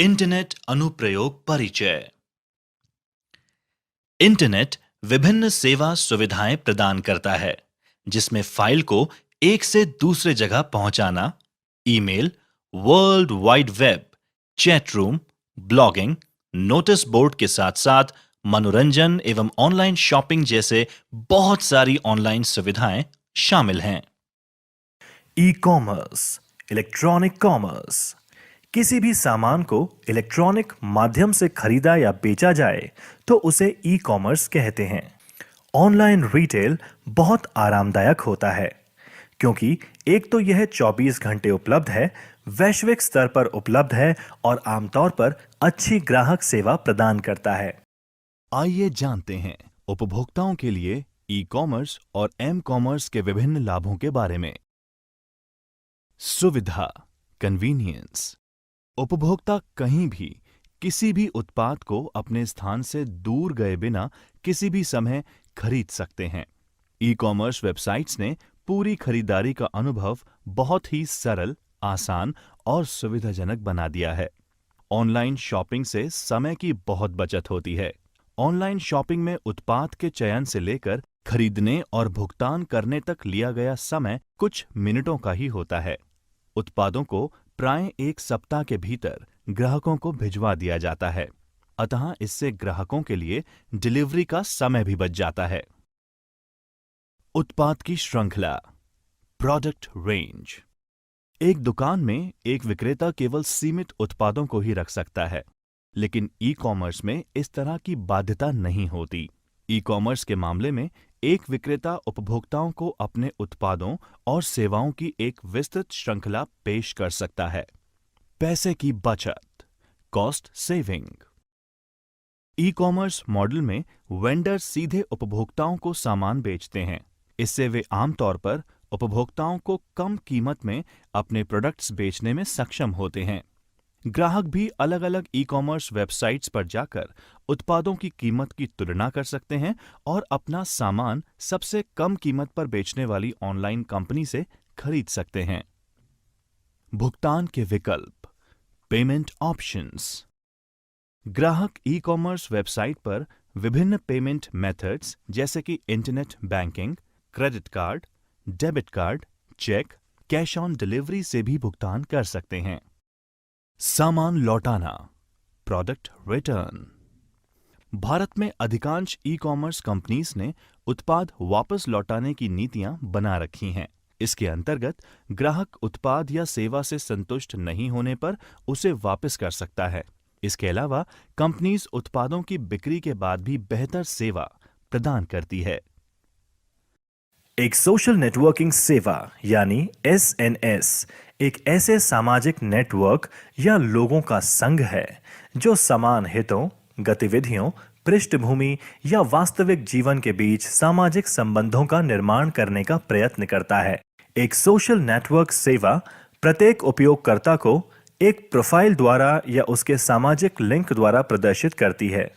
Internet अनुप्रयोग परिचय। Internet विभिन्न सेवा सुविधाएं प्रदान करता है, जिसमें फाइल को एक से दूसरे जगह पहुंचाना, email, world wide web, chat room, blogging, notice board के साथ साथ मनोरंजन एवं ऑनलाइन शॉपिंग जैसे बहुत सारी ऑनलाइन सुविधाएं शामिल हैं। E commerce, electronic commerce. किसी भी सामान को इलेक्ट्रॉनिक माध्यम से खरीदा या बेचा जाए तो उसे ई कॉमर्स कहते हैं। ऑनलाइन रिटेल बहुत आरामदायक होता है, क्योंकि एक तो यह 24 घंटे उपलब्ध है, वैश्विक स्तर पर उपलब्ध है और आमतौर पर अच्छी ग्राहक सेवा प्रदान करता है। आइए जानते हैं उपभोक्ताओं के लिए ई कॉमर्स और एम कॉमर्स के विभिन्न लाभों के बारे में। सुविधा, कन्वीनियंस। उपभोक्ता कहीं भी किसी भी उत्पाद को अपने स्थान से दूर गए बिना किसी भी समय खरीद सकते हैं। ई कॉमर्स वेबसाइट्स ने पूरी खरीदारी का अनुभव बहुत ही सरल, आसान और सुविधाजनक बना दिया है। ऑनलाइन शॉपिंग से समय की बहुत बचत होती है। ऑनलाइन शॉपिंग में उत्पाद के चयन से लेकर खरीदने और भुगतान करने तक लिया गया समय कुछ मिनटों का ही होता है। उत्पादों को प्राय 1 सप्ताह के भीतर ग्राहकों को भिजवा दिया जाता है, अतः इससे ग्राहकों के लिए डिलीवरी का समय भी बच जाता है। उत्पाद की श्रृंखला, प्रोडक्ट रेंज। एक दुकान में एक विक्रेता केवल सीमित उत्पादों को ही रख सकता है, लेकिन ई कॉमर्स में इस तरह की बाध्यता नहीं होती। ई कॉमर्स के मामले में एक विक्रेता उपभोक्ताओं को अपने उत्पादों और सेवाओं की एक विस्तृत श्रृंखला पेश कर सकता है। पैसे की बचत, cost saving. E commerce model में वेंडर सीधे उपभोक्ताओं को सामान बेचते हैं। इससे वे आमतौर पर उपभोक्ताओं को कम कीमत में अपने प्रोडक्ट्स बेचने में सक्षम होते हैं। ग्राहक भी अलग अलग ई कॉमर्स वेबसाइट्स पर जाकर उत्पादों की कीमत की तुलना कर सकते हैं और अपना सामान सबसे कम कीमत पर बेचने वाली ऑनलाइन कंपनी से खरीद सकते हैं। भुगतान के विकल्प, पेमेंट ऑप्शंस। ग्राहक ई कॉमर्स वेबसाइट पर विभिन्न पेमेंट मेथड्स जैसे कि internet banking, credit card, debit card, cheque, cash on delivery से भी भुगतान कर सकते हैं। सामान लौटाना, प्रोडक्ट रिटर्न। भारत में अधिकांश ई कॉमर्स कंपनीज ने उत्पाद वापस लौटाने की नीतियां बना रखी हैं। इसके अंतर्गत ग्राहक उत्पाद या सेवा से संतुष्ट नहीं होने पर उसे वापस कर सकता है। इसके अलावा कंपनीज उत्पादों की बिक्री के बाद भी बेहतर सेवा प्रदान करती है। एक सोशल नेटवर्किंग सेवा यानी एसएनएस एक ऐसे सामाजिक नेटवर्क या लोगों का संघ है जो समान हितों, गतिविधियों, पृष्ठभूमि या वास्तविक जीवन के बीच सामाजिक संबंधों का निर्माण करने का प्रयत्न करता है। एक सोशल नेटवर्क सेवा प्रत्येक उपयोगकर्ता को एक प्रोफाइल द्वारा या उसके सामाजिक लिंक द्वारा प्रदर्शित करती है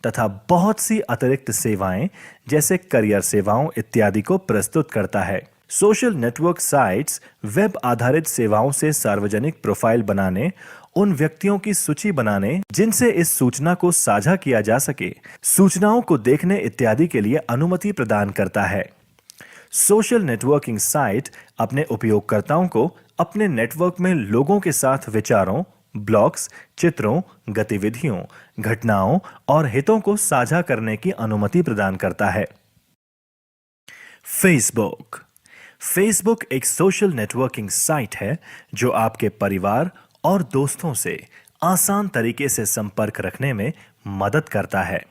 तथा बहुत सी अतिरिक्त सेवाएं जैसे करियर सेवाओं इत्यादि को प्रस्तुत करता है। सोशल नेटवर्क साइट्स वेब आधारित सेवाओं से सार्वजनिक प्रोफाइल बनाने, उन व्यक्तियों की सूची बनाने जिनसे इस सूचना को साझा किया जा सके, सूचनाओं को देखने इत्यादि के लिए अनुमति प्रदान करता है। सोशल नेटवर्किंग साइट अपने उपयोगकर्ताओं को अपने नेटवर्क में लोगों के साथ विचारों, ब्लॉग्स, चित्रों, गतिविधियों, घटनाओं और हितों को साझा करने की अनुमति प्रदान करता है। फेसबुक एक सोशल नेटवर्किंग साइट है जो आपके परिवार और दोस्तों से आसान तरीके से संपर्क रखने में मदद करता है।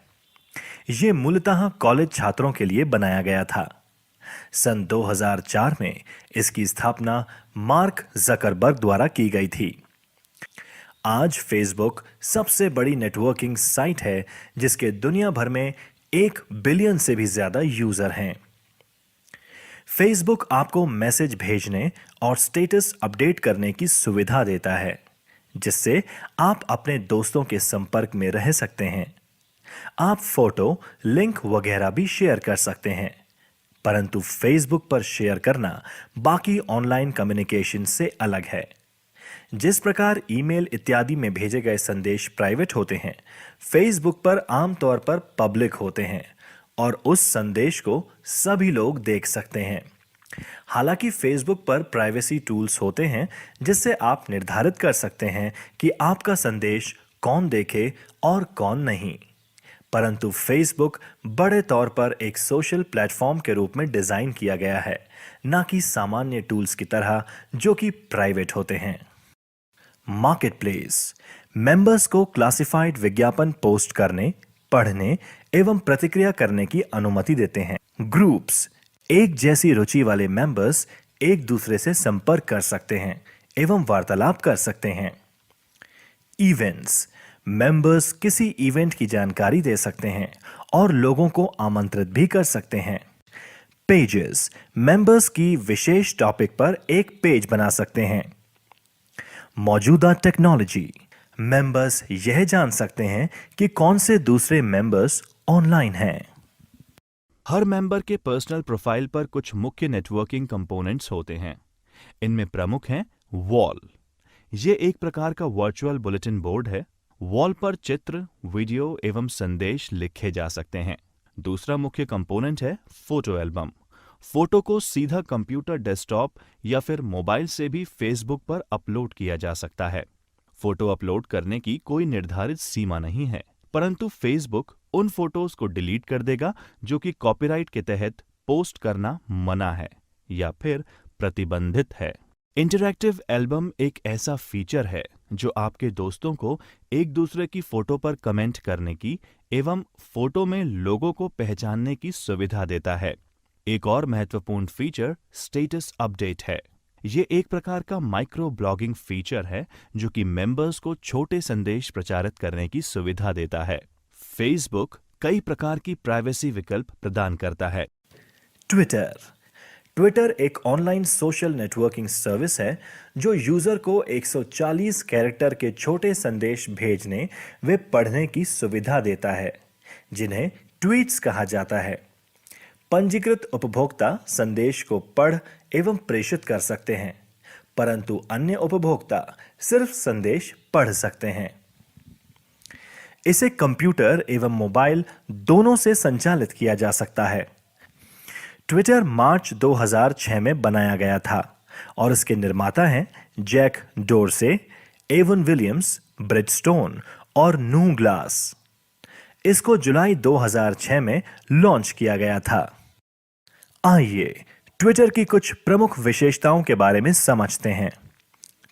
यह मूलतः कॉलेज छात्रों के लिए बनाया गया था। सन 2004 में इसकी स्थापना मार्क जकरबर्ग द्वारा की गई थी। आज फेसबुक सबसे बड़ी नेटवर्किंग साइट है जिसके दुनिया भर में 1 बिलियन से भी ज्यादा यूजर हैं। फेसबुक आपको मैसेज भेजने और स्टेटस अपडेट करने की सुविधा देता है, जिससे आप अपने दोस्तों के संपर्क में रह सकते हैं। आप फोटो, लिंक वगैरह भी शेयर कर सकते हैं, परंतु फेसबुक पर शेयर करना बाकी ऑनलाइन कम्युनिकेशन से अलग है। जिस प्रकार ईमेल इत्यादि में भेजे गए संदेश प्राइवेट होते हैं, फेसबुक पर आमतौर पर पब्लिक होते हैं और उस संदेश को सभी लोग देख सकते हैं। हालांकि फेसबुक पर प्राइवेसी टूल्स होते हैं जिससे आप निर्धारित कर सकते हैं कि आपका संदेश कौन देखे और कौन नहीं। परंतु फेसबुक बड़े तौर पर एक सोशल प्लेटफॉर्म के रूप में डिजाइन किया गया है, ना कि सामान्य टूल्स की तरह जो कि प्राइवेट होते हैं। मार्केटप्लेस मेंबर्स को क्लासिफाइड विज्ञापन पोस्ट करने, पढ़ने एवं प्रतिक्रिया करने की अनुमति देते हैं। ग्रुप्स एक जैसी रुचि वाले मेंबर्स एक दूसरे से संपर्क कर सकते हैं एवं वार्तालाप कर सकते हैं। इवेंट्स मेंबर्स किसी इवेंट की जानकारी दे सकते हैं और लोगों को आमंत्रित भी कर सकते हैं। पेजेस मेंबर्स की विशेष टॉपिक पर एक पेज बना सकते हैं। मौजूदा टेक्नोलॉजी मेंबर्स यह जान सकते हैं कि कौन से दूसरे मेंबर्स ऑनलाइन हैं। हर मेंबर के पर्सनल प्रोफाइल पर कुछ मुख्य नेटवर्किंग कंपोनेंट्स होते हैं। इनमें प्रमुख हैं वॉल। ये एक प्रकार का वर्चुअल बुलेटिन बोर्ड है। वॉल पर चित्र, वीडियो एवं संदेश लिखे जा सकते हैं। दूसरा मुख्य कंपोनेंट है फोटो एल्बम। फोटो को सीधा कंप्यूटर डेस्कटॉप या फिर मोबाइल से भी फेसबुक पर अपलोड किया जा सकता है। फोटो अपलोड करने की कोई निर्धारित सीमा नहीं है, परंतु फेसबुक उन फोटोज को डिलीट कर देगा जो कि कॉपीराइट के तहत पोस्ट करना मना है या फिर प्रतिबंधित है। इंटरैक्टिव एल्बम एक ऐसा फीचर है जो आपके दोस्तों को एक दूसरे की फोटो पर कमेंट करने की एवं फोटो में लोगों को पहचानने की सुविधा देता है। एक और महत्वपूर्ण फीचर स्टेटस अपडेट है। ये एक प्रकार का माइक्रो ब्लॉगिंग फीचर है जो कि मेंबर्स को छोटे संदेश प्रचारित करने की सुविधा देता है। फेसबुक कई प्रकार की प्राइवेसी विकल्प प्रदान करता है। ट्विटर एक ऑनलाइन सोशल नेटवर्किंग सर्विस है जो यूजर को 140 कैरेक्टर के छोटे संदेश भेजने व पढ़ने की सुविधा देता है, जिन्हें ट्वीट्स कहा जाता है। पंजीकृत उपभोक्ता संदेश को पढ़ एवं प्रेषित कर सकते हैं, परंतु अन्य उपभोक्ता सिर्फ संदेश पढ़ सकते हैं। इसे कंप्यूटर एवं मोबाइल दोनों से संचालित किया जा सकता है। ट्विटर मार्च 2006 में बनाया गया था और इसके निर्माता हैं जैक डोरसे, एवन विलियम्स, ब्रिट स्टोन और नू ग्लास। इसको जुलाई 2006 में लॉन्च किया गया था। आइए ट्विटर की कुछ प्रमुख विशेषताओं के बारे में समझते हैं।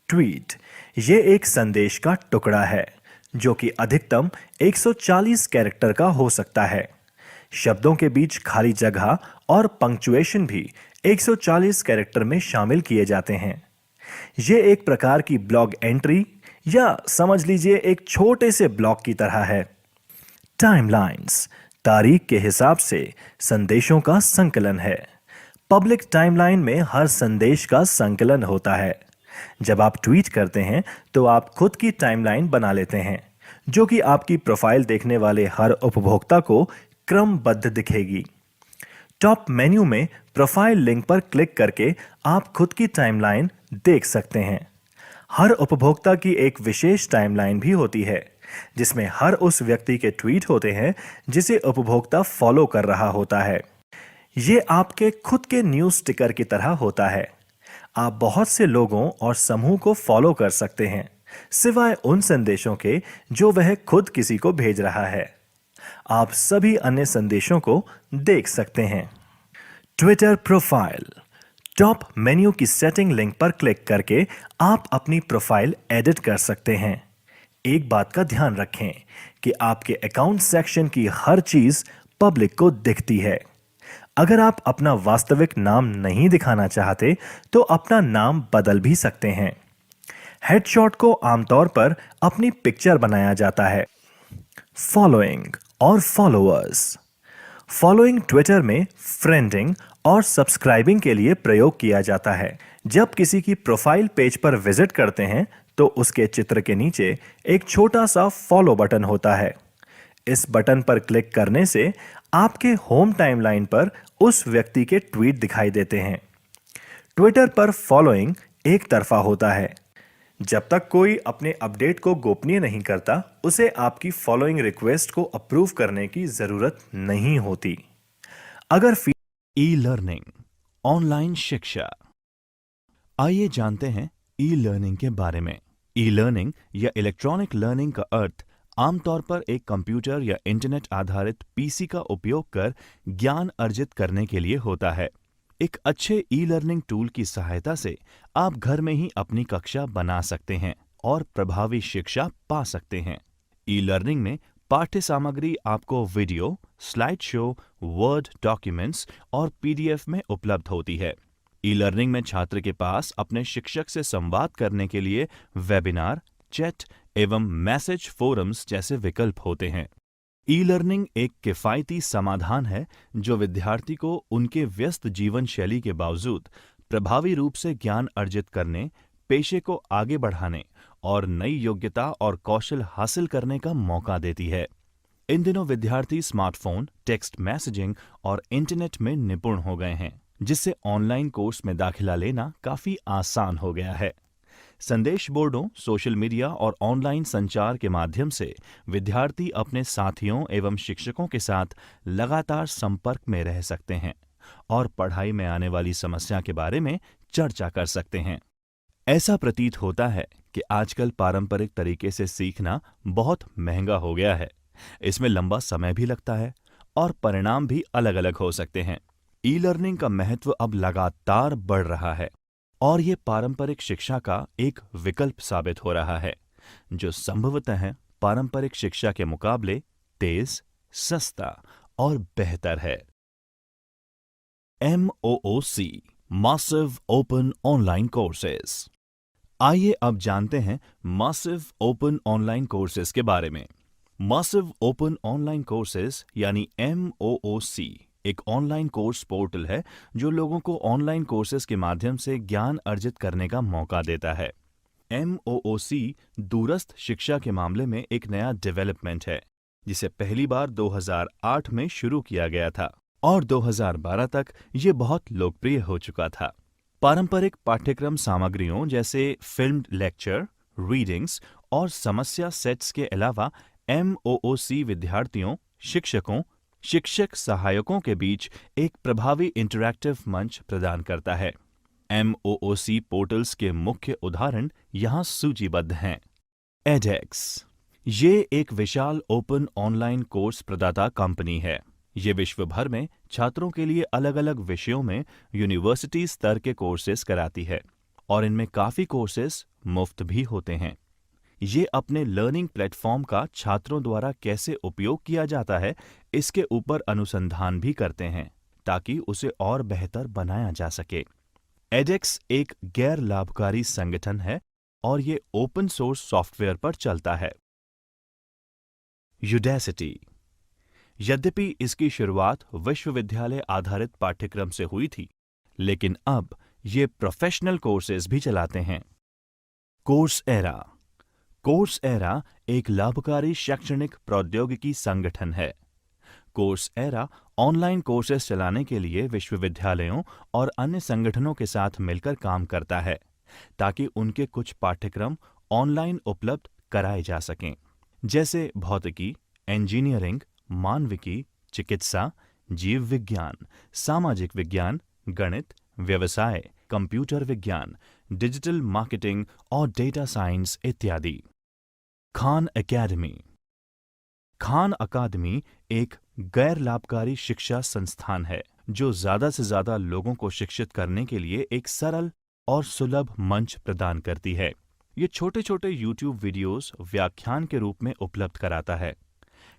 ट्वीट ये एक संदेश का टुकड़ा है जो कि अधिकतम 140 कैरेक्टर का हो सकता है। शब्दों के बीच खाली जगह और पंक्चुएशन भी 140 कैरेक्टर में शामिल किए जाते हैं। ये एक प्रकार की ब्लॉग एंट्री या समझ लीजिए एक छोटे से ब्लॉग की तरह है। टाइमलाइंस तारीख के हिसाब से संदेशों का संकलन है। पब्लिक टाइमलाइन में हर संदेश का संकलन होता है। जब आप ट्वीट करते हैं तो आप खुद की टाइमलाइन बना लेते हैं जो कि आपकी प्रोफाइल देखने वाले हर उपभोक्ता को क्रमबद्ध दिखेगी। टॉप मेन्यू में प्रोफाइल लिंक पर क्लिक करके आप खुद की टाइमलाइन देख सकते हैं। हर उपभोक्ता की एक विशेष टाइमलाइन भी होती है जिसमें हर उस व्यक्ति के ट्वीट होते हैं जिसे उपभोक्ता फॉलो कर रहा होता है। ये आपके खुद के न्यूज़ स्टिकर की तरह होता है। आप बहुत से लोगों और समूह को फॉलो कर सकते हैं, सिवाय उन संदेशों के जो वह खुद किसी को भेज रहा है। आप सभी अन्य संदेशों को देख सकते हैं। ट्विटर प्रोफाइल टॉप मेन्यू की सेटिंग लिंक पर क्लिक करके आप अपनी प्रोफाइल एडिट कर सकते हैं। एक बात का ध्यान रखें कि आपके अकाउंट सेक्शन की हर चीज पब्लिक को दिखती है। अगर आप अपना वास्तविक नाम नहीं दिखाना चाहते तो अपना नाम बदल भी सकते हैं। हेडशॉट को आमतौर पर अपनी पिक्चर बनाया जाता है। फॉलोइंग और फॉलोअर्स फॉलोइंग ट्विटर में फ्रेंडिंग और सब्सक्राइबिंग के लिए प्रयोग किया जाता है। जब किसी की प्रोफाइल पेज पर विजिट करते हैं तो उसके चित्र के नीचे एक छोटा सा फॉलो बटन होता है। इस बटन पर क्लिक करने से आपके होम टाइमलाइन पर उस व्यक्ति के ट्वीट दिखाई देते हैं। ट्विटर पर फॉलोइंग एक तरफा होता है। जब तक कोई अपने अपडेट को गोपनीय नहीं करता, उसे आपकी फॉलोइंग रिक्वेस्ट को अप्रूव करने की जरूरत नहीं होती। अगर ई लर्निंग, ऑनलाइन शिक्षा। आइए जानते हैं ई लर्निंग के बारे में। ई लर्निंग या इलेक्ट्रॉनिक लर्निंग का अर्थ आमतौर पर एक कंप्यूटर या इंटरनेट आधारित पीसी का उपयोग कर ज्ञान अर्जित करने के लिए होता है। एक अच्छे ई लर्निंग टूल की सहायता से आप घर में ही अपनी कक्षा बना सकते हैं और प्रभावी शिक्षा पा सकते हैं। ई लर्निंग में पाठ्य सामग्री आपको video, slide show, word documents और पीडीएफ में उपलब्ध होती है। ई लर्निंग में छात्र के पास अपने शिक्षक से संवाद करने के लिए वेबिनार, चैट एवं मैसेज फोरम्स जैसे विकल्प होते हैं। ई लर्निंग एक किफायती समाधान है जो विद्यार्थी को उनके व्यस्त जीवन शैली के बावजूद प्रभावी रूप से ज्ञान अर्जित करने, पेशे को आगे बढ़ाने और नई योग्यता और कौशल हासिल करने का मौका देती है। इन दिनों विद्यार्थी स्मार्टफोन, टेक्स्ट मैसेजिंग और इंटरनेट में निपुण हो गए हैं, जिससे ऑनलाइन कोर्स में दाखिला लेना काफी आसान हो गया है। संदेश बोर्डों, सोशल मीडिया और ऑनलाइन संचार के माध्यम से विद्यार्थी अपने साथियों एवं शिक्षकों के साथ लगातार संपर्क में रह सकते हैं और पढ़ाई में आने वाली समस्या के बारे में चर्चा कर सकते हैं। ऐसा प्रतीत होता है कि आजकल पारंपरिक तरीके से सीखना बहुत महंगा हो गया है। इसमें लंबा समय भी लगता है और परिणाम भी अलग अलग हो सकते हैं। ई लर्निंग का महत्व अब लगातार बढ़ रहा है और ये पारंपरिक शिक्षा का एक विकल्प साबित हो रहा है, जो संभवतः पारंपरिक शिक्षा के मुकाबले तेज, सस्ता और बेहतर है। MOOC, massive open online courses. आइए अब जानते हैं मासिव ओपन ऑनलाइन कोर्सेज के बारे में। मासिव ओपन ऑनलाइन कोर्सेज यानी MOOC एक ऑनलाइन कोर्स पोर्टल है जो लोगों को ऑनलाइन कोर्सेज के माध्यम से ज्ञान अर्जित करने का मौका देता है। MOOC दूरस्थ शिक्षा के मामले में एक नया डेवलपमेंट है, जिसे पहली बार 2008 में शुरू किया गया था और 2012 तक ये बहुत लोकप्रिय हो चुका था। पारंपरिक पाठ्यक्रम सामग्रियों जैसे फिल्म्ड लेक्चर, रीडिंग्स और समस्या सेट्स के अलावा MOOC विद्यार्थियों, शिक्षकों, शिक्षक सहायकों के बीच एक प्रभावी इंटरैक्टिव मंच प्रदान करता है। MOOC पोर्टल्स के मुख्य उदाहरण यहाँ सूचीबद्ध हैं। edX, ये एक विशाल ओपन ऑनलाइन कोर्स प्रदाता कंपनी है। ये विश्व भर में छात्रों के लिए अलग अलग विषयों में यूनिवर्सिटी स्तर के कोर्सेज कराती है और इनमें काफी कोर्सेज मुफ्त भी होते हैं। ये अपने लर्निंग प्लेटफॉर्म का छात्रों द्वारा कैसे उपयोग किया जाता है, इसके ऊपर अनुसंधान भी करते हैं ताकि उसे और बेहतर बनाया जा सके। edX एक गैर लाभकारी संगठन है और ये ओपन सोर्स सॉफ्टवेयर पर चलता है। Udacity, यद्यपि इसकी शुरुआत विश्वविद्यालय आधारित पाठ्यक्रम से हुई थी, लेकिन अब ये प्रोफेशनल कोर्सेज भी चलाते हैं। कोर्सएरा एक लाभकारी शैक्षणिक प्रौद्योगिकी संगठन है। कोर्सएरा ऑनलाइन कोर्सेज चलाने के लिए विश्वविद्यालयों और अन्य संगठनों के साथ मिलकर काम करता है ताकि उनके कुछ पाठ्यक्रम ऑनलाइन उपलब्ध कराए जा सकें, जैसे भौतिकी, इंजीनियरिंग, मानविकी, चिकित्सा, जीव विज्ञान, सामाजिक विज्ञान, गणित, व्यवसाय, कंप्यूटर विज्ञान, डिजिटल मार्केटिंग और डेटा साइंस इत्यादि। खान अकादमी एक गैर लाभकारी शिक्षा संस्थान है जो ज्यादा से ज्यादा लोगों को शिक्षित करने के लिए एक सरल और सुलभ मंच प्रदान करती है। ये छोटे छोटे YouTube वीडियोस व्याख्यान के रूप में उपलब्ध कराता है।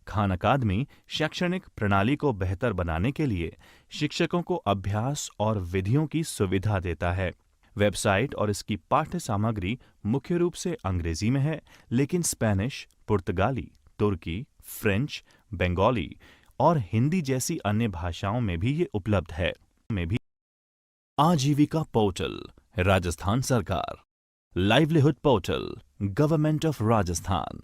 खान अकादमी शैक्षणिक प्रणाली को बेहतर बनाने के लिए शिक्षकों को अभ्यास और विधियों की सुविधा देता है। वेबसाइट और इसकी पाठ्य सामग्री मुख्य रूप से अंग्रेजी में है, लेकिन स्पेनिश, पुर्तगाली, तुर्की, फ्रेंच, बंगाली और हिंदी जैसी अन्य भाषाओं में भी ये उपलब्ध है। आजीविका पोर्टल, राजस्थान सरकार। Livelihood portal, government of Rajasthan.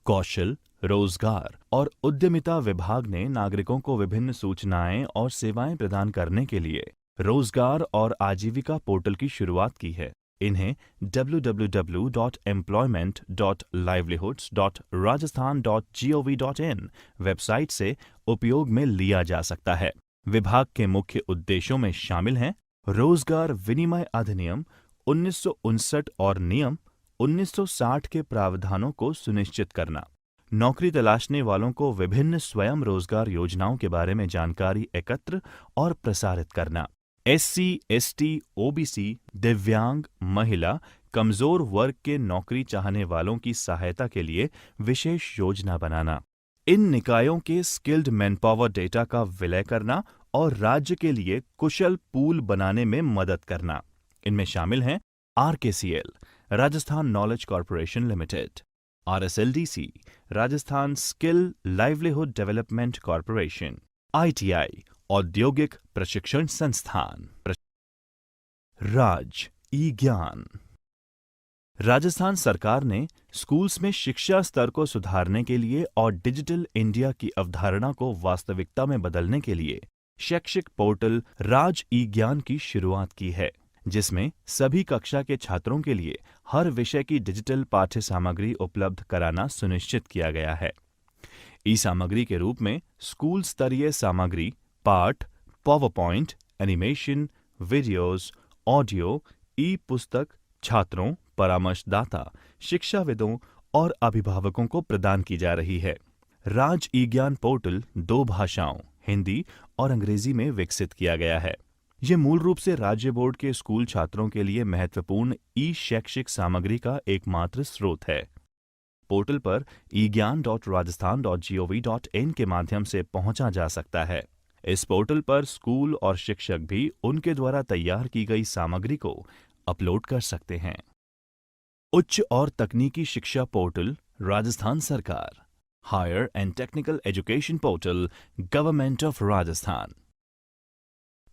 कौशल, रोजगार और उद्यमिता विभाग ने नागरिकों को विभिन्न सूचनाएं और सेवाएं प्रदान करने के लिए रोजगार और आजीविका पोर्टल की शुरुआत की है। इन्हें www.employment.livelihoods.rajasthan.gov.in वेबसाइट से उपयोग में लिया जा सकता है। विभाग के मुख्य उद्देश्यों में शामिल हैं रोजगार विनिमय अधिनियम 1959 और नियम 1960 के प्रावधानों को सुनिश्चित करना, नौकरी तलाशने वालों को विभिन्न स्वयं रोजगार योजनाओं के बारे में जानकारी एकत्र और प्रसारित करना, SC, ST, OBC, दिव्यांग, महिला, कमजोर वर्ग के नौकरी चाहने वालों की सहायता के लिए विशेष योजना बनाना, इन निकायों के स्किल्ड मैनपावर डेटा का विलय करना और राज्य के लिए कुशल पूल बनाने में मदद करना। इनमें शामिल हैं RKCL, Rajasthan knowledge corporation limited, RSLDC, Rajasthan skill livelihood development corporation, ITI, औद्योगिक प्रशिक्षण संस्थान, राज ई ज्ञान। राजस्थान सरकार ने स्कूल्स में शिक्षा स्तर को सुधारने के लिए और डिजिटल इंडिया की अवधारणा को वास्तविकता में बदलने के लिए शैक्षिक पोर्टल राज ई ज्ञान की शुरुआत की है, जिसमें सभी कक्षा के छात्रों के लिए हर विषय की डिजिटल पाठ्य सामग्री उपलब्ध कराना सुनिश्चित किया गया है। ई सामग्री के रूप में स्कूल स्तरीय सामग्री, पाठ, power point, animation, videos, audio, e पुस्तक छात्रों, परामर्शदाता, शिक्षाविदों और अभिभावकों को प्रदान की जा रही है। राज ई ज्ञान पोर्टल 2 भाषाओं हिंदी और अंग्रेजी में विकसित किया गया है। ये मूल रूप से राज्य बोर्ड के स्कूल छात्रों के लिए महत्वपूर्ण ई शैक्षिक सामग्री का एकमात्र स्रोत है। पोर्टल पर egyan.rajasthan.gov.in के माध्यम से पहुंचा जा सकता है। इस पोर्टल पर स्कूल और शिक्षक भी उनके द्वारा तैयार की गई सामग्री को अपलोड कर सकते हैं। उच्च और तकनीकी शिक्षा पोर्टल राजस्थान सरकार, higher and technical education portal government of Rajasthan.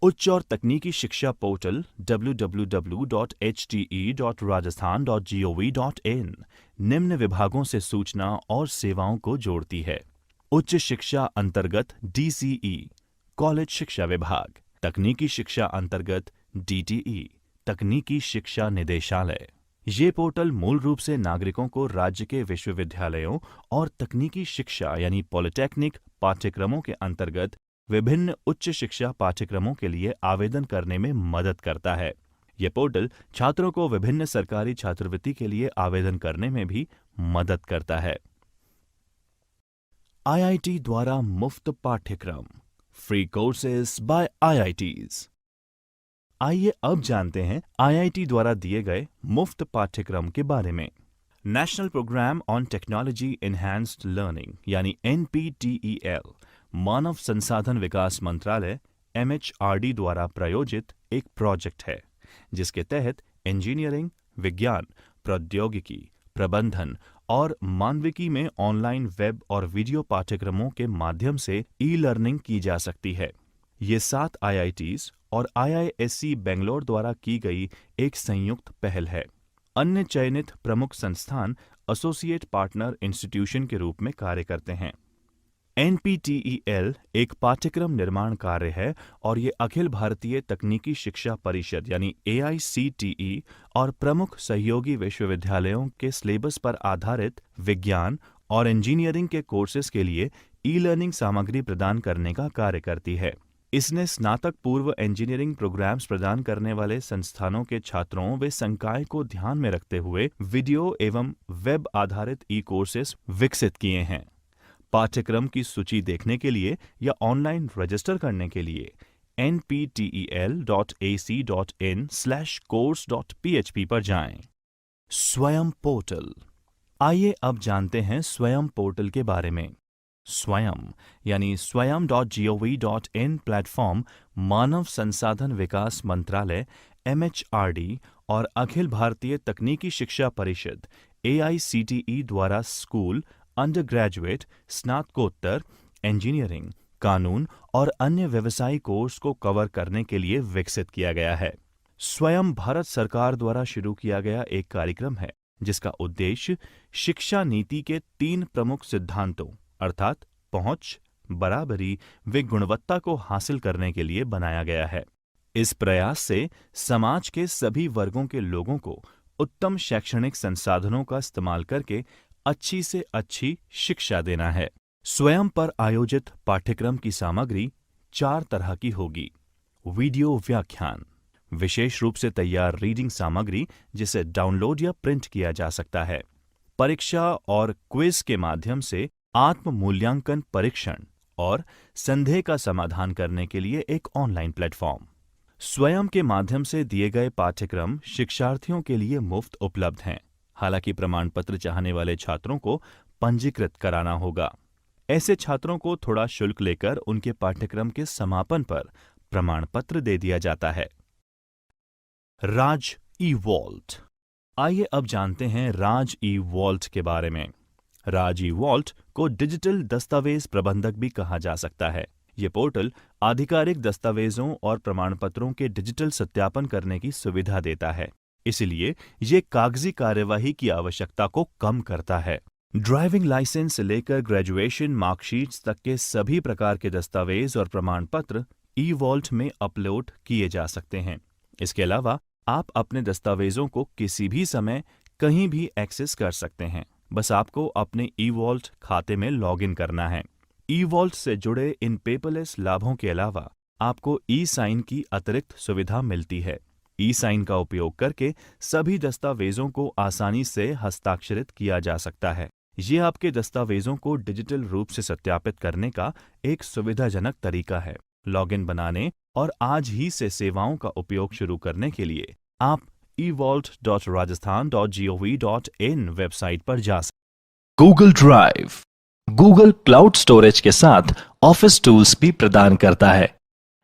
उच्च और तकनीकी शिक्षा पोर्टल www.hte.rajasthan.gov.in निम्न विभागों से सूचना और सेवाओं को जोड़ती है। उच्च शिक्षा अंतर्गत DCE, कॉलेज शिक्षा विभाग, तकनीकी शिक्षा अंतर्गत DTE, तकनीकी शिक्षा निदेशालय। ये पोर्टल मूल रूप से नागरिकों को राज्य के विश्वविद्यालयों और तकनीकी शिक्षा यानी पॉलिटेक्निक पाठ्यक्रमों के अंतर्गत विभिन्न उच्च शिक्षा पाठ्यक्रमों के लिए आवेदन करने में मदद करता है। ये पोर्टल छात्रों को विभिन्न सरकारी छात्रवृत्ति के लिए आवेदन करने में भी मदद करता है। IIT द्वारा मुफ्त पाठ्यक्रम, फ्री कोर्सेज बाय IITs। आइए अब जानते हैं IIT द्वारा दिए गए मुफ्त पाठ्यक्रम के बारे में। National programme on technology enhanced learning यानी NPTEL मानव संसाधन विकास मंत्रालय MHRD द्वारा प्रायोजित एक प्रोजेक्ट है, जिसके तहत इंजीनियरिंग, विज्ञान, प्रौद्योगिकी, प्रबंधन और मानविकी में ऑनलाइन वेब और वीडियो पाठ्यक्रमों के माध्यम से ई-लर्निंग की जा सकती है। ये 7 IITs और IISc बेंगलोर द्वारा की गई एक संयुक्त पहल है। अन्य चयनित प्रमुख संस्थान एसोसिएट पार्टनर इंस्टीट्यूशन के रूप में कार्य करते हैं। NPTEL एक पाठ्यक्रम निर्माण कार्य है और ये अखिल भारतीय तकनीकी शिक्षा परिषद यानी AICTE और प्रमुख सहयोगी विश्वविद्यालयों के सिलेबस पर आधारित विज्ञान और इंजीनियरिंग के कोर्सेज के लिए ई-लर्निंग सामग्री प्रदान करने का कार्य करती है। इसने स्नातक पूर्व इंजीनियरिंग प्रोग्राम्स प्रदान करने वाले संस्थानों के छात्रों व संकाय को ध्यान में रखते हुए वीडियो एवं वेब आधारित ई कोर्सेज विकसित किए हैं। पाठ्यक्रम की सूची देखने के लिए या ऑनलाइन रजिस्टर करने के लिए nptel.ac.in/course.php पर जाएं। स्वयं पोर्टल। आइए अब जानते हैं स्वयं पोर्टल के बारे में। स्वयं यानी swayam.gov.in प्लेटफॉर्म मानव संसाधन विकास मंत्रालय MHRD और अखिल भारतीय तकनीकी शिक्षा परिषद AICTE द्वारा स्कूल, अंडर ग्रेजुएट, स्नातकोत्तर, इंजीनियरिंग, कानून और अन्य व्यवसायी कोर्स को कवर करने के लिए विकसित किया गया है। स्वयं भारत सरकार द्वारा शुरू किया गया एक कार्यक्रम है, जिसका उद्देश्य शिक्षा नीति के 3 प्रमुख सिद्धांतों अर्थात पहुंच, बराबरी व गुणवत्ता को हासिल करने के लिए बनाया गया है। इस प्रयास से समाज के सभी वर्गों के लोगों को उत्तम शैक्षणिक संसाधनों का इस्तेमाल करके अच्छी से अच्छी शिक्षा देना है। स्वयं पर आयोजित पाठ्यक्रम की सामग्री 4 तरह की होगी। वीडियो व्याख्यान, विशेष रूप से तैयार रीडिंग सामग्री जिसे डाउनलोड या प्रिंट किया जा सकता है। परीक्षा और क्विज के माध्यम से आत्म मूल्यांकन परीक्षण और संदेह का समाधान करने के लिए एक ऑनलाइन प्लेटफॉर्म। स्वयं के माध्यम से दिए गए पाठ्यक्रम शिक्षार्थियों के लिए मुफ्त उपलब्ध हैं। हालांकि प्रमाण पत्र चाहने वाले छात्रों को पंजीकृत कराना होगा। ऐसे छात्रों को थोड़ा शुल्क लेकर उनके पाठ्यक्रम के समापन पर प्रमाण पत्र दे दिया जाता है। राज ई वॉल्ट। आइए अब जानते हैं राज ई वॉल्ट के बारे में। राज ई वॉल्ट को डिजिटल दस्तावेज प्रबंधक भी कहा जा सकता है। ये पोर्टल आधिकारिक दस्तावेजों और प्रमाण पत्रों के डिजिटल सत्यापन करने की सुविधा देता है। इसलिए ये कागजी कार्यवाही की आवश्यकता को कम करता है। ड्राइविंग लाइसेंस से लेकर ग्रेजुएशन मार्कशीट्स तक के सभी प्रकार के दस्तावेज और प्रमाण पत्र ई वॉल्ट में अपलोड किए जा सकते हैं। इसके अलावा आप अपने दस्तावेजों को किसी भी समय कहीं भी एक्सेस कर सकते हैं। बस आपको अपने ई वॉल्ट खाते में लॉगिन करना है। ई वॉल्ट से जुड़े इन पेपरलेस लाभों के अलावा आपको ई साइन की अतिरिक्त सुविधा मिलती है। ई साइन का उपयोग करके सभी दस्तावेजों को आसानी से हस्ताक्षरित किया जा सकता है। ये आपके दस्तावेजों को डिजिटल रूप से सत्यापित करने का एक सुविधाजनक तरीका है। लॉगिन बनाने और आज ही से सेवाओं का उपयोग शुरू करने के लिए आप evault.rajasthan.gov.in वेबसाइट पर जा सकते। Google drive Google cloud storage के साथ ऑफिस टूल्स भी प्रदान करता है।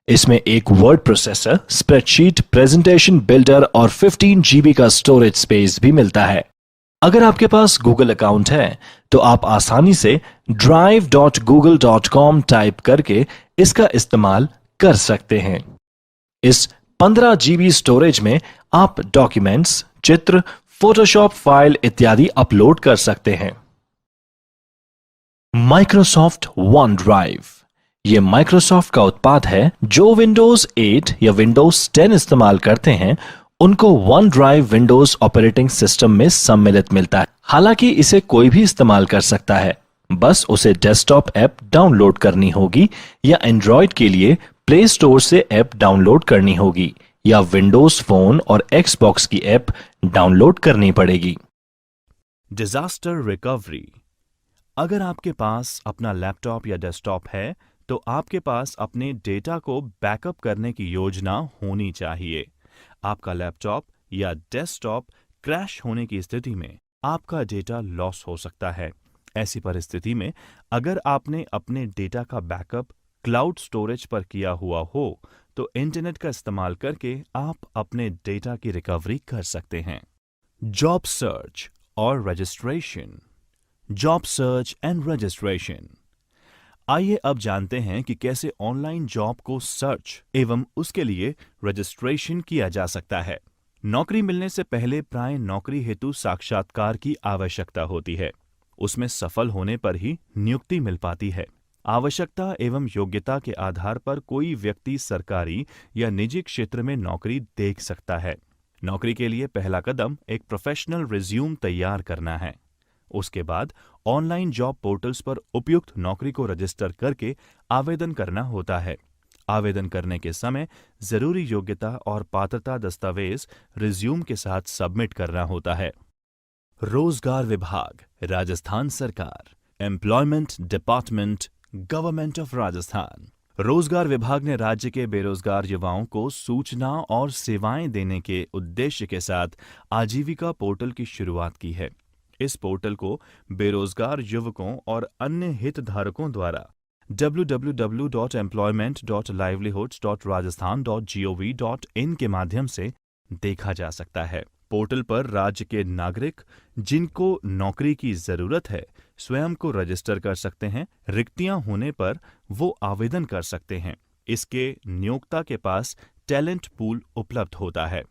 इसमें एक word processor, spreadsheet, presentation builder और 15 GB का स्टोरेज स्पेस भी मिलता है। अगर आपके पास गूगल अकाउंट है तो आप आसानी से drive.google.com टाइप करके इसका इस्तेमाल कर सकते हैं। इस 15 GB स्टोरेज में आप डॉक्यूमेंट्स, चित्र, फोटोशॉप फाइल इत्यादि अपलोड कर सकते हैं। माइक्रोसॉफ्ट वन ड्राइव यह माइक्रोसॉफ्ट का उत्पाद है। जो विंडोज 8 या विंडोज 10 इस्तेमाल करते हैं उनको one drive Windows operating system में सम्मिलित मिलता है। हालांकि इसे कोई भी इस्तेमाल कर सकता है, बस उसे डेस्कटॉप ऐप डाउनलोड करनी होगी या एंड्रॉयड के लिए प्ले स्टोर से ऐप डाउनलोड करनी होगी या विंडोज फोन और एक्सबॉक्स की ऐप डाउनलोड करनी पड़ेगी। Disaster recovery. अगर आपके पास अपना लैपटॉप या डेस्कटॉप है तो आपके पास अपने डेटा को बैकअप करने की योजना होनी चाहिए। आपका लैपटॉप या डेस्कटॉप क्रैश होने की स्थिति में आपका डेटा लॉस हो सकता है। ऐसी परिस्थिति में अगर आपने अपने डेटा का बैकअप क्लाउड स्टोरेज पर किया हुआ हो तो इंटरनेट का इस्तेमाल करके आप अपने डेटा की रिकवरी कर सकते हैं। जॉब सर्च और registration. Job search and registration. आइए अब जानते हैं कि कैसे ऑनलाइन जॉब को सर्च एवं उसके लिए रजिस्ट्रेशन किया जा सकता है। नौकरी मिलने से पहले प्राय नौकरी हेतु साक्षात्कार की आवश्यकता होती है। उसमें सफल होने पर ही नियुक्ति मिल पाती है। आवश्यकता एवं योग्यता के आधार पर कोई व्यक्ति सरकारी या निजी क्षेत्र में नौकरी देख सकता है। नौकरी के लिए पहला कदम एक प्रोफेशनल रिज्यूम तैयार करना है। उसके बाद ऑनलाइन जॉब पोर्टल्स पर उपयुक्त नौकरी को रजिस्टर करके आवेदन करना होता है। आवेदन करने के समय जरूरी योग्यता और पात्रता दस्तावेज रिज्यूम के साथ सबमिट करना होता है। रोजगार विभाग, राजस्थान सरकार, employment department, government of Rajasthan. रोजगार विभाग ने राज्य के बेरोजगार युवाओं को सूचना और सेवाएं देने के उद्देश्य के साथ आजीविका पोर्टल की शुरुआत की है। इस पोर्टल को बेरोजगार युवकों और अन्य हितधारकों द्वारा www.employment.livelihoods.rajasthan.gov.in के माध्यम से देखा जा सकता है। पोर्टल पर राज्य के नागरिक जिनको नौकरी की जरूरत है स्वयं को रजिस्टर कर सकते हैं। रिक्तियां होने पर वो आवेदन कर सकते हैं। इसके नियोक्ता के पास टैलेंट पूल उपलब्ध होता है।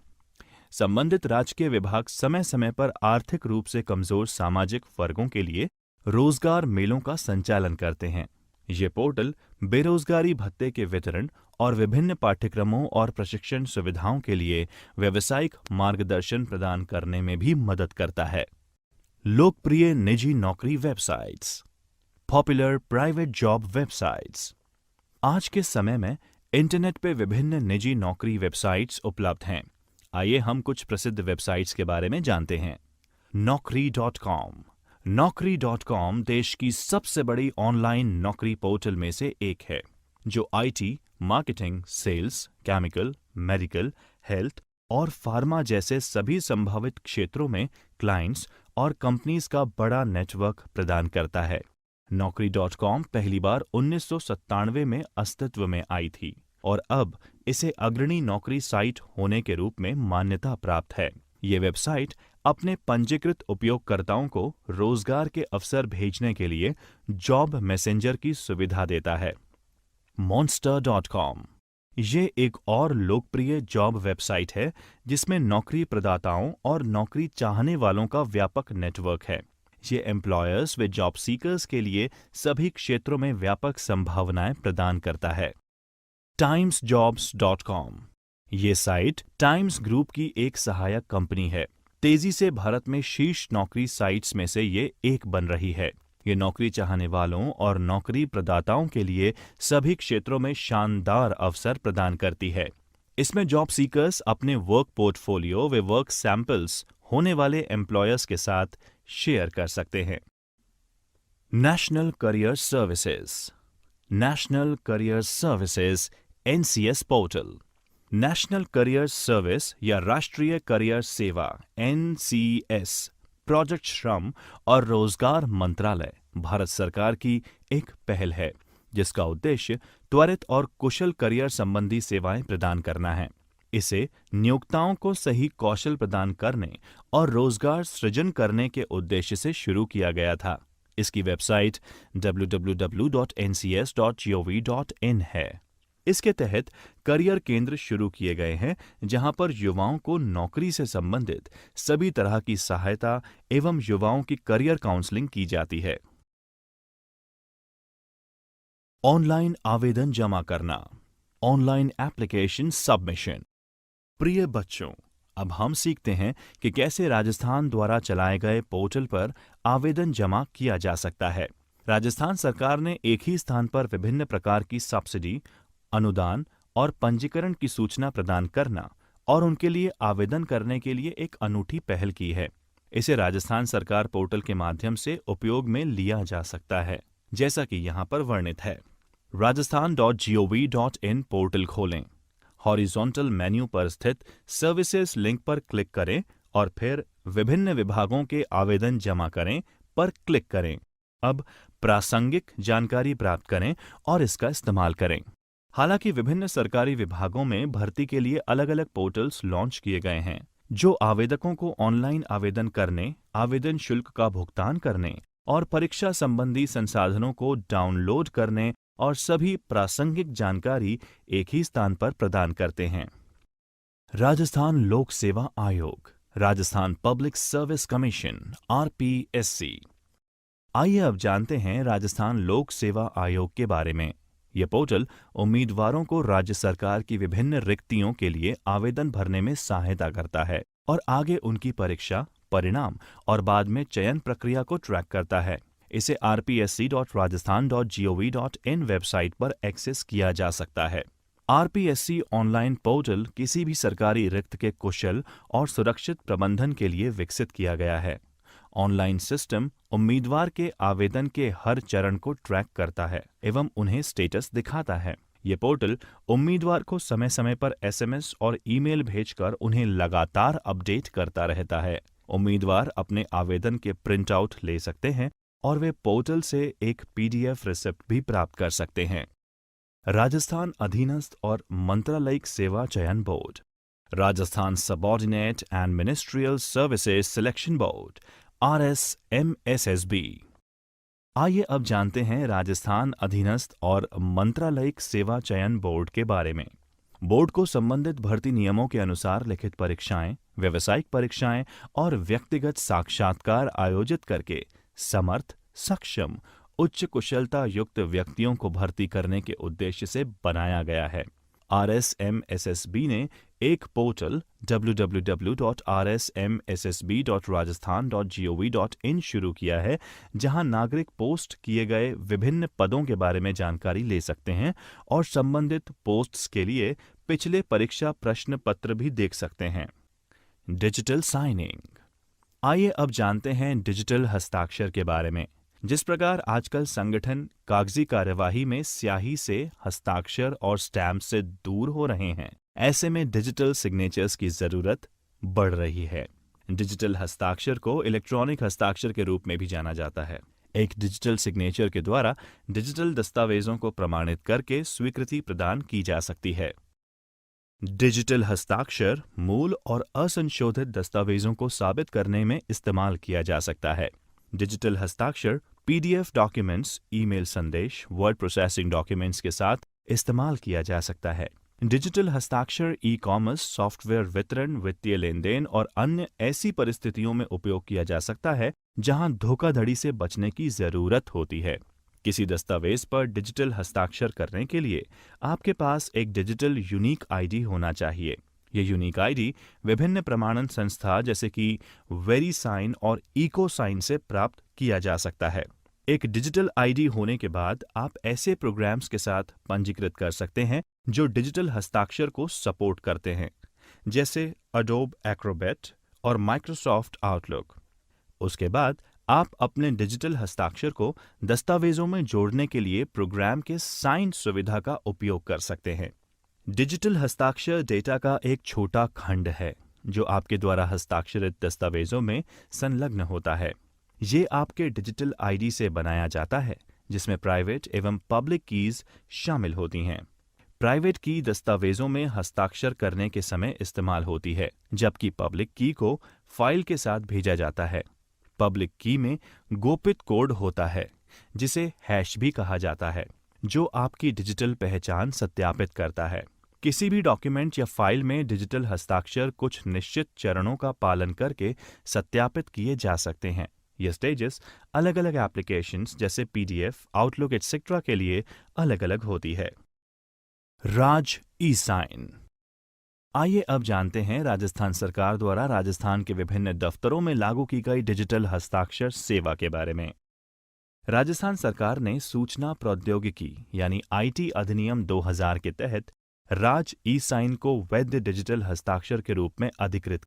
संबंधित राजकीय विभाग समय समय पर आर्थिक रूप से कमजोर सामाजिक वर्गों के लिए रोजगार मेलों का संचालन करते हैं। ये पोर्टल बेरोजगारी भत्ते के वितरण और विभिन्न पाठ्यक्रमों और प्रशिक्षण सुविधाओं के लिए व्यावसायिक मार्गदर्शन प्रदान करने में भी मदद करता है। लोकप्रिय निजी नौकरी websites, popular private job websites. आज के समय में इंटरनेट पे विभिन्न निजी नौकरी वेबसाइट्स उपलब्ध हैं। आइए हम कुछ प्रसिद्ध वेबसाइट्स के बारे में जानते हैं। Naukri.com। Naukri.com देश की सबसे बड़ी ऑनलाइन नौकरी पोर्टल में से एक है, जो IT, marketing, sales, chemical, medical, health और फार्मा जैसे सभी संभावित क्षेत्रों में क्लाइंट्स और कंपनीज का बड़ा नेटवर्क प्रदान करता है। Naukri.com पहली बार 1997 में अस्तित्व में आई थी और अब इसे अग्रणी नौकरी साइट होने के रूप में मान्यता प्राप्त है। ये वेबसाइट अपने पंजीकृत उपयोगकर्ताओं को रोजगार के अवसर भेजने के लिए जॉब मैसेंजर की सुविधा देता है। Monster.com ये एक और लोकप्रिय जॉब वेबसाइट है जिसमें नौकरी प्रदाताओं और नौकरी चाहने वालों का व्यापक नेटवर्क है। ये एम्प्लॉयर्स व जॉब सीकर्स के लिए सभी क्षेत्रों में व्यापक संभावनाएं प्रदान करता है। Timesjobs.com ये साइट टाइम्स ग्रुप की एक सहायक कंपनी है। तेजी से भारत में शीर्ष नौकरी साइट्स में से ये एक बन रही है। ये नौकरी चाहने वालों और नौकरी प्रदाताओं के लिए सभी क्षेत्रों में शानदार अवसर प्रदान करती है। इसमें जॉब सीकर्स अपने वर्क पोर्टफोलियो व वर्क सैंपल्स होने वाले एम्प्लॉयर्स के साथ शेयर कर सकते हैं। National career services. National career services NCS portal. National career service या राष्ट्रीय करियर सेवा NCS प्रोजेक्ट श्रम और रोजगार मंत्रालय भारत सरकार की एक पहल है, जिसका उद्देश्य त्वरित और कुशल करियर संबंधी सेवाएं प्रदान करना है। इसे नियोक्ताओं को सही कौशल प्रदान करने और रोजगार सृजन करने के उद्देश्य से शुरू किया गया था। इसकी वेबसाइट www.ncs.gov.in है। इसके तहत करियर केंद्र शुरू किए गए हैं, जहां पर युवाओं को नौकरी से संबंधित सभी तरह की सहायता एवं युवाओं की करियर काउंसलिंग की जाती है। ऑनलाइन आवेदन जमा करना, ऑनलाइन एप्लीकेशन सबमिशन। प्रिय बच्चों, अब हम सीखते हैं कि कैसे राजस्थान द्वारा चलाए गए पोर्टल पर आवेदन जमा किया जा सकता है। राजस्थान सरकार ने एक ही स्थान पर विभिन्न प्रकार की सब्सिडी, अनुदान और पंजीकरण की सूचना प्रदान करना और उनके लिए आवेदन करने के लिए एक अनूठी पहल की है। इसे राजस्थान सरकार पोर्टल के माध्यम से उपयोग में लिया जा सकता है, जैसा कि यहाँ पर वर्णित है। rajasthan.gov.in पोर्टल खोलें। हॉरिजॉन्टल मेन्यू पर स्थित सर्विसेज लिंक पर क्लिक करें और फिर विभिन्न विभागों के आवेदन जमा करें पर क्लिक करें। अब प्रासंगिक जानकारी प्राप्त करें और इसका इस्तेमाल करें। हालांकि विभिन्न सरकारी विभागों में भर्ती के लिए अलग अलग पोर्टल्स लॉन्च किए गए हैं, जो आवेदकों को ऑनलाइन आवेदन करने, आवेदन शुल्क का भुगतान करने और परीक्षा संबंधी संसाधनों को डाउनलोड करने और सभी प्रासंगिक जानकारी एक ही स्थान पर प्रदान करते हैं। राजस्थान लोक सेवा आयोग, Rajasthan public service commission RPSC। आइए अब जानते हैं राजस्थान लोक सेवा आयोग के बारे में। यह पोर्टल उम्मीदवारों को राज्य सरकार की विभिन्न रिक्तियों के लिए आवेदन भरने में सहायता करता है और आगे उनकी परीक्षा, परिणाम और बाद में चयन प्रक्रिया को ट्रैक करता है। इसे rpsc.rajasthan.gov.in वेबसाइट पर एक्सेस किया जा सकता है। RPSC ऑनलाइन पोर्टल किसी भी सरकारी रिक्त के कुशल और सुरक्षित प्रबंधन के लिए विकसित किया गया है। ऑनलाइन सिस्टम उम्मीदवार के आवेदन के हर चरण को ट्रैक करता है एवं उन्हें स्टेटस दिखाता है। ये पोर्टल उम्मीदवार को समय समय पर SMS और ईमेल भेजकर उन्हें लगातार अपडेट करता रहता है। उम्मीदवार अपने आवेदन के प्रिंट आउट ले सकते हैं और वे पोर्टल से एक PDF रिसिप्ट भी प्राप्त कर सकते हैं। राजस्थान अधीनस्थ और मंत्रालयिक सेवा चयन board, Rajasthan subordinate and ministerial services selection board RSMSSB। आइए अब जानते हैं राजस्थान अधीनस्थ और मंत्रालयिक सेवा चयन बोर्ड के बारे में। बोर्ड को संबंधित भर्ती नियमों के अनुसार लिखित परीक्षाएं, व्यावसायिक परीक्षाएं और व्यक्तिगत साक्षात्कार आयोजित करके समर्थ, सक्षम, उच्च कुशलता युक्त व्यक्तियों को भर्ती करने के उद्देश्य से बनाया गया है। RSMSSB ने एक पोर्टल www.rsmssb.rajasthan.gov.in शुरू किया है, जहां नागरिक पोस्ट किए गए विभिन्न पदों के बारे में जानकारी ले सकते हैं और संबंधित पोस्ट्स के लिए पिछले परीक्षा प्रश्न पत्र भी देख सकते हैं। Digital signing. आइए अब जानते हैं डिजिटल हस्ताक्षर के बारे में। जिस प्रकार आजकल संगठन कागजी कार्यवाही में स्याही से, हस्ताक्षर और स्टैम्प से दूर हो रहे हैं, ऐसे में डिजिटल सिग्नेचर्स की जरूरत बढ़ रही है। डिजिटल हस्ताक्षर को इलेक्ट्रॉनिक हस्ताक्षर के रूप में भी जाना जाता है। एक डिजिटल सिग्नेचर के द्वारा डिजिटल दस्तावेजों को प्रमाणित करके स्वीकृति प्रदान की जा सकती है। डिजिटल हस्ताक्षर मूल और असंशोधित दस्तावेजों को साबित करने में इस्तेमाल किया जा सकता है। डिजिटल हस्ताक्षर PDF डॉक्यूमेंट्स, ईमेल संदेश, वर्ड प्रोसेसिंग डॉक्यूमेंट्स के साथ इस्तेमाल किया जा सकता है। डिजिटल हस्ताक्षर ई-कॉमर्स, सॉफ्टवेयर वितरण, वित्तीय लेनदेन और अन्य ऐसी परिस्थितियों में उपयोग किया जा सकता है जहां धोखाधड़ी से बचने की जरूरत होती है। किसी दस्तावेज पर डिजिटल हस्ताक्षर करने के लिए आपके पास एक डिजिटल यूनिक ID होना चाहिए। ये यूनिक ID विभिन्न प्रमाणन संस्था जैसे कि वेरीसाइन और इकोसाइन से प्राप्त किया जा सकता है। एक डिजिटल ID होने के बाद आप ऐसे प्रोग्राम्स के साथ पंजीकृत कर सकते हैं जो डिजिटल हस्ताक्षर को सपोर्ट करते हैं, जैसे Adobe Acrobat और Microsoft Outlook। उसके बाद आप अपने डिजिटल हस्ताक्षर को दस्तावेजों में जोड़ने के लिए प्रोग्राम के साइन सुविधा का उपयोग कर सकते हैं। डिजिटल हस्ताक्षर डेटा का एक छोटा खंड है जो आपके द्वारा हस्ताक्षरित दस्तावेजों में संलग्न होता है। ये आपके डिजिटल ID से बनाया जाता है, जिसमें प्राइवेट एवं पब्लिक कीज शामिल होती हैं। प्राइवेट की दस्तावेजों में हस्ताक्षर करने के समय इस्तेमाल होती है, जबकि पब्लिक की को फाइल के साथ भेजा जाता है। पब्लिक की में गोपित कोड होता है, जिसे हैश भी कहा जाता है, जो आपकी डिजिटल पहचान सत्यापित करता है। किसी भी डॉक्यूमेंट या फाइल में डिजिटल हस्ताक्षर कुछ निश्चित चरणों का पालन करके सत्यापित किए जा सकते हैं। ये स्टेजेस अलग अलग एप्लीकेशंस जैसे PDF, आउटलुक एटसेट्रा के लिए अलग अलग होती है। राज ई-साइन। आइए अब जानते हैं राजस्थान सरकार द्वारा राजस्थान के विभिन्न दफ्तरों में लागू की गई डिजिटल हस्ताक्षर सेवा के बारे में। राजस्थान सरकार ने सूचना प्रौद्योगिकी यानी IT अधिनियम 2000 के तहत राज ई-साइन को वैध डिजिटल हस्ताक्षर के रूप में अधिकृत